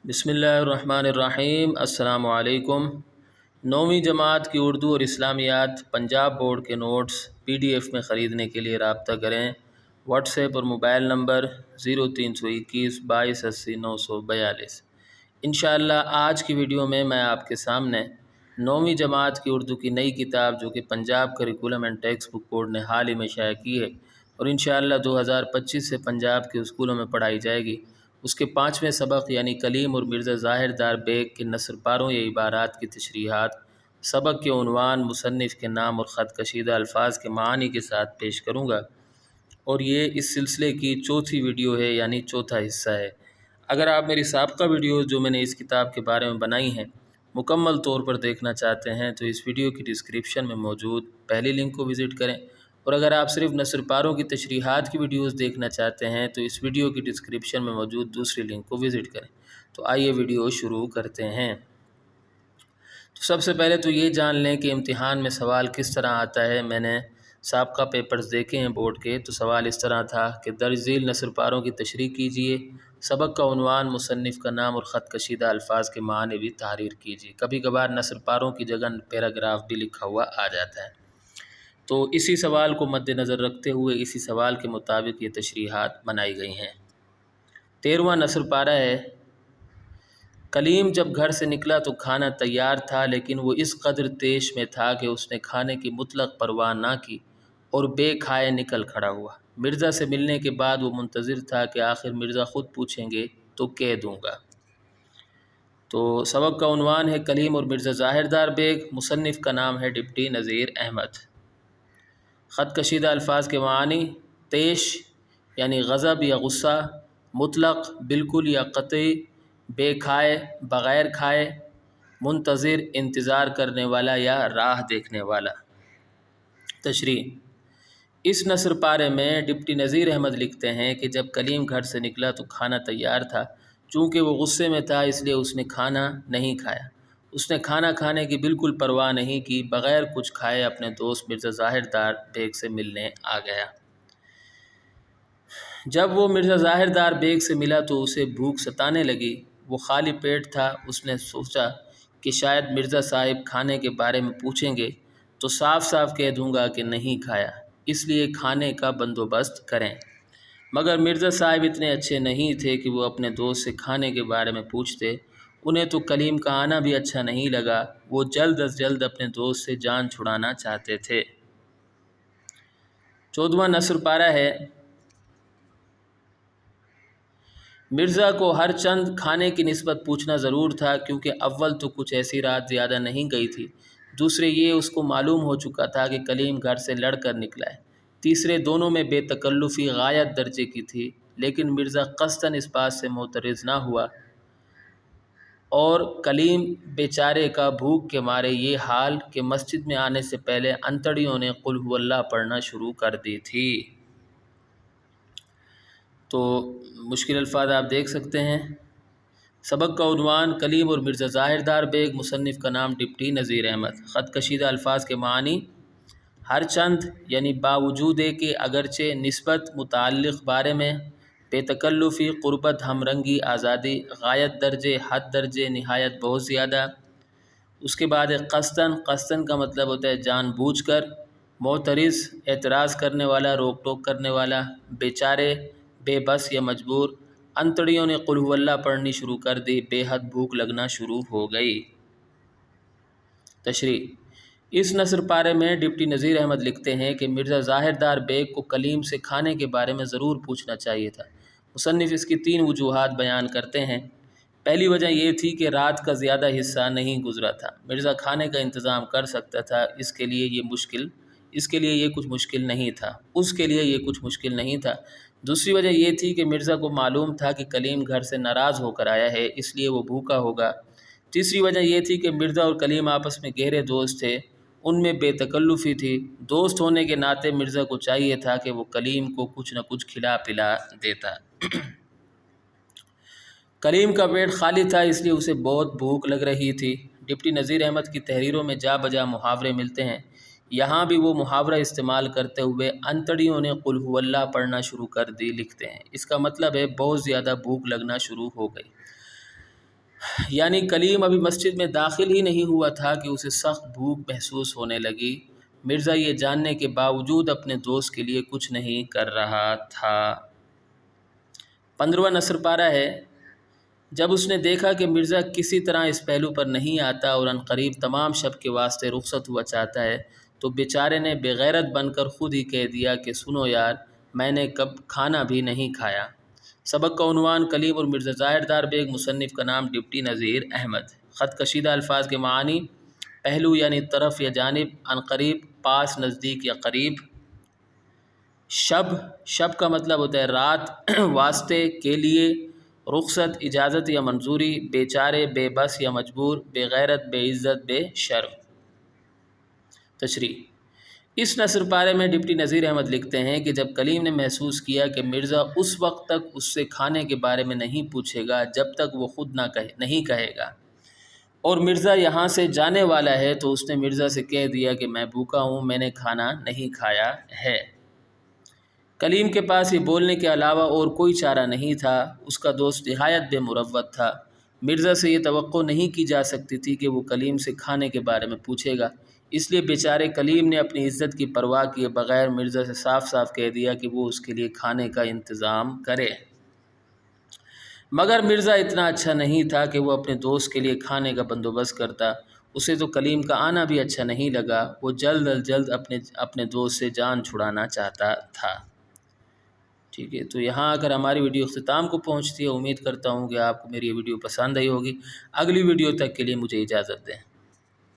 बिस्मिल्लाहिर्रहमानिर्रहीम। अस्सलामु अलैकुम। 9वीं जमात की उर्दू और इस्लामियात पंजाब बोर्ड के नोट्स PDF में ख़रीदने के लिए रब्ता करें। व्हाट्सएप और मोबाइल नंबर 0321 22 80 942। इंशाअल्लाह आज की वीडियो में मैं आपके सामने 9वीं जमात की उर्दू की नई किताब जो कि Punjab curriculum and text book board ने हाल ही में शाया की है और इंशाअल्लाह 2025 से पंजाब के स्कूलों में पढ़ाई जाएगी, उसके 5वें सबक यानी कलीम और मिर्ज़ा ज़ाहिर दार बेग के नसर पारों या इबारात की तशरीहात, सबक के उन्वान, मुसन्निफ़ के नाम और ख़त कशीदा अल्फाज के मानी के साथ पेश करूँगा और ये इस सिलसिले की चौथी वीडियो है यानी चौथा हिस्सा है। अगर आप मेरी साबका वीडियो जो मैंने इस किताब के बारे में बनाई हैं मुकम्मल तौर पर देखना चाहते हैं तो इस वीडियो की डिस्क्रिप्शन में मौजूद पहली लिंक को विज़िट करें, और अगर आप सिर्फ नसर पारों की तशरीहात की वीडियोस देखना चाहते हैं तो इस वीडियो की डिस्क्रिप्शन में मौजूद दूसरी लिंक को विज़िट करें। तो आइए वीडियो शुरू करते हैं। तो सबसे पहले तो ये जान लें कि इम्तिहान में सवाल किस तरह आता है। मैंने साबका पेपर्स देखे हैं बोर्ड के, तो सवाल इस तरह था कि दर्ज झील नसर पारों की तशरीह कीजिए, सबक का उन्वान, मुसन्निफ़ का नाम और ख़त कशीदा अल्फाज के मानी भी तहरीर कीजिए। कभी कभार नसर पारों की जगह पैराग्राफ भी लिखा हुआ आ जाता है। तो इसी सवाल को मद्देनज़र रखते हुए इसी सवाल के मुताबिक ये तशरीहात बनाई गई हैं। 13वां नसर पारा है, कलीम जब घर से निकला तो खाना तैयार था, लेकिन वो इस कदर तेश में था कि उसने खाने की मुतलक परवाह ना की और बेखाए निकल खड़ा हुआ। मिर्ज़ा से मिलने के बाद वो मुंतज़िर था कि आखिर मिर्ज़ा ख़ुद पूछेंगे तो कह दूँगा। तो सबक का उन्वान है कलीम और मिर्ज़ा ज़ाहिर दार बेग, मुसन्निफ़ का नाम है डिप्टी नज़ीर अहमद। ख़त कशीदा अल्फाज के मानी, तेश यानी गज़ब या गुस्सा, मुतलक बिल्कुल या क़तई, बेखाए बग़ैर खाए, मुंतज़िर इंतज़ार करने वाला या राह देखने वाला। तशरीह, इस नसर पारे में डिप्टी नज़ीर अहमद लिखते हैं कि जब कलीम घर से निकला तो खाना तैयार था। चूँकि वो गुस्से में था इसलिए उसने खाना नहीं खाया। उसने खाना खाने की बिल्कुल परवाह नहीं की, बग़ैर कुछ खाए अपने दोस्त मिर्ज़ा ज़ाहिर दार बेग से मिलने आ गया। जब वो मिर्ज़ा ज़ाहिर दार बेग से मिला तो उसे भूख सताने लगी। वो खाली पेट था। उसने सोचा कि शायद मिर्ज़ा साहिब खाने के बारे में पूछेंगे तो साफ साफ कह दूँगा कि नहीं खाया, इसलिए खाने का बंदोबस्त करें। मगर मिर्ज़ा साहिब इतने अच्छे नहीं थे कि वो अपने दोस्त से खाने के बारे में पूछते। उन्हें तो कलीम का आना भी अच्छा नहीं लगा। वो जल्द अज जल्द अपने दोस्त से जान छुड़ाना चाहते थे। 14वां नसर पारा है, मिर्ज़ा को हर चंद खाने की निस्बत पूछना ज़रूर था, क्योंकि अव्वल तो कुछ ऐसी रात ज़्यादा नहीं गई थी, दूसरे ये उसको मालूम हो चुका था कि कलीम घर से लड़ कर निकला है, तीसरे दोनों में बेतकल्लुफ़ी गायत दर्जे की थी। लेकिन मिर्ज़ा क़स्दन इस बात से मोतरज़ ना हुआ और कलीम बेचारे का भूख के मारे ये हाल कि मस्जिद में आने से पहले अंतड़ियों ने कुल हुवल्लाह पढ़ना शुरू कर दी थी। तो मुश्किल अल्फाज आप देख सकते हैं। सबक का उन्वान कलीम और मिर्ज़ा ज़ाहिर दार बेग, मुसन्निफ़ का नाम डिप्टी नज़ीर अहमद। ख़त कशीदा अल्फाज के मानी, हर चंद यानी बावजूद के, अगरचे, निस्बत, मुताल्लिक़, बारे में, बेतकल्लुफ़ी, क़ुरबत, हमरंगी, आज़ादी, गायत दर्जे, हद दर्जे, निहायत बहुत ज़्यादा। उसके बाद है क़स्दन। क़स्दन का मतलब होता है जानबूझकर। मोतरिज़ एतराज़ करने वाला, रोक टोक करने वाला। बेचारे बेबस या मजबूर। अंतड़ियों ने कुल हुवल्लाह पढ़नी शुरू कर दी, बेहद भूख लगना शुरू हो गई। तशरीह, इस नसर पारे में डिप्टी नज़ीर अहमद लिखते हैं कि मिर्ज़ा ज़ाहिर दार बेग को कलीम से खाने के बारे में ज़रूर पूछना चाहिए था। मुसन्निफ़ इसकी 3 वजूहात बयान करते हैं। पहली वजह यह थी कि रात का ज़्यादा हिस्सा नहीं गुजरा था, मिर्ज़ा खाने का इंतज़ाम कर सकता था, इसके लिए ये कुछ मुश्किल नहीं था, उसके लिए ये कुछ मुश्किल नहीं था। दूसरी वजह यह थी कि मिर्ज़ा को मालूम था कि कलीम घर से नाराज़ होकर आया है, इसलिए वो भूखा होगा। तीसरी वजह यह थी कि मिर्ज़ा और कलीम आपस में गहरे दोस्त थे, उनमें बेतकल्लुफ़ी थी। दोस्त होने के नाते मिर्ज़ा को चाहिए था कि वो कलीम को कुछ न कुछ खिला पिला देता। कलीम का पेट खाली था, इसलिए उसे बहुत भूख लग रही थी। डिप्टी नज़ीर अहमद की तहरीरों में जा बजा मुहावरे मिलते हैं। यहाँ भी वो मुहावरा इस्तेमाल करते हुए अंतड़ियों ने कुल हुवल्लाह पढ़ना शुरू कर दी लिखते हैं। इसका मतलब है बहुत ज़्यादा भूख लगना शुरू हो गई। یعنی کلیم ابھی مسجد میں داخل ہی نہیں ہوا تھا کہ اسے سخت بھوک محسوس ہونے لگی۔ مرزا یہ جاننے کے باوجود اپنے دوست کے لیے کچھ نہیں کر رہا تھا۔ 15واں نصر پارہ ہے۔ جب اس نے دیکھا کہ مرزا کسی طرح اس پہلو پر نہیں آتا اور عنقریب تمام شب کے واسطے رخصت ہوا چاہتا ہے، تو بیچارے نے بے غیرت بن کر خود ہی کہہ دیا کہ سنو یار، میں نے کب کھانا بھی نہیں کھایا۔ سبق کا عنوان کلیم اور مرزا ظاہر دار بیگ، مصنف کا نام ڈپٹی نذیر احمد۔ خط کشیدہ الفاظ کے معنی: پہلو یعنی طرف یا جانب، عنقریب پاس، نزدیک یا قریب۔ شب کا مطلب ہوتا ہے رات، واسطے کے لیے، رخصت اجازت یا منظوری، بیچارے بے بس یا مجبور، بے غیرت بے عزت بے شرم۔ تشریح: اس نصر پارے میں ڈپٹی نذیر احمد لکھتے ہیں کہ جب کلیم نے محسوس کیا کہ مرزا اس وقت تک اس سے کھانے کے بارے میں نہیں پوچھے گا جب تک وہ خود نہیں کہے گا، اور مرزا یہاں سے جانے والا ہے، تو اس نے مرزا سے کہہ دیا کہ میں بھوکا ہوں، میں نے کھانا نہیں کھایا ہے۔ کلیم کے پاس یہ بولنے کے علاوہ اور کوئی چارہ نہیں تھا۔ اس کا دوست نہایت بے مروت تھا۔ مرزا سے یہ توقع نہیں کی جا سکتی تھی کہ وہ کلیم سے کھانے کے بارے میں پوچھے گا، اس لیے بیچارے کلیم نے اپنی عزت کی پرواہ کیے بغیر مرزا سے صاف صاف کہہ دیا کہ وہ اس کے لیے کھانے کا انتظام کرے۔ مگر مرزا اتنا اچھا نہیں تھا کہ وہ اپنے دوست کے لیے کھانے کا بندوبست کرتا۔ اسے تو کلیم کا آنا بھی اچھا نہیں لگا۔ وہ جلد از جلد اپنے دوست سے جان چھڑانا چاہتا تھا۔ ٹھیک ہے، تو یہاں اگر ہماری ویڈیو اختتام کو پہنچتی ہے، امید کرتا ہوں کہ آپ کو میری یہ ویڈیو پسند آئی ہوگی۔ اگلی ویڈیو تک کے لیے مجھے اجازت دیں۔